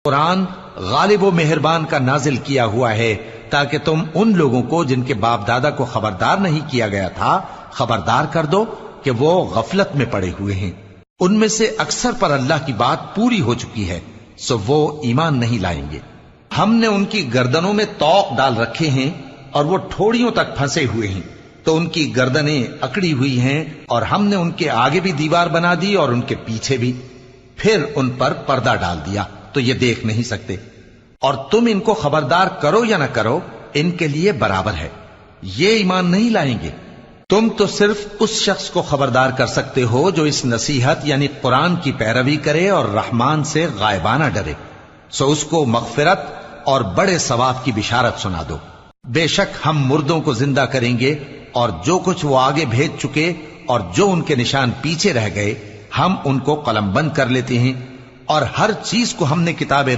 قرآن غالب و مہربان کا نازل کیا ہوا ہے تاکہ تم ان لوگوں کو جن کے باپ دادا کو خبردار نہیں کیا گیا تھا خبردار کر دو کہ وہ غفلت میں پڑے ہوئے ہیں۔ ان میں سے اکثر پر اللہ کی بات پوری ہو چکی ہے، سو وہ ایمان نہیں لائیں گے۔ ہم نے ان کی گردنوں میں طوق ڈال رکھے ہیں اور وہ ٹھوڑیوں تک پھنسے ہوئے ہیں، تو ان کی گردنیں اکڑی ہوئی ہیں، اور ہم نے ان کے آگے بھی دیوار بنا دی اور ان کے پیچھے بھی، پھر ان پر پردہ ڈال دیا تو یہ دیکھ نہیں سکتے۔ اور تم ان کو خبردار کرو یا نہ کرو ان کے لیے برابر ہے، یہ ایمان نہیں لائیں گے۔ تم تو صرف اس شخص کو خبردار کر سکتے ہو جو اس نصیحت یعنی قرآن کی پیروی کرے اور رحمان سے غائبانہ ڈرے، سو اس کو مغفرت اور بڑے ثواب کی بشارت سنا دو۔ بے شک ہم مردوں کو زندہ کریں گے، اور جو کچھ وہ آگے بھیج چکے اور جو ان کے نشان پیچھے رہ گئے ہم ان کو قلم بند کر لیتے ہیں، اور ہر چیز کو ہم نے کتاب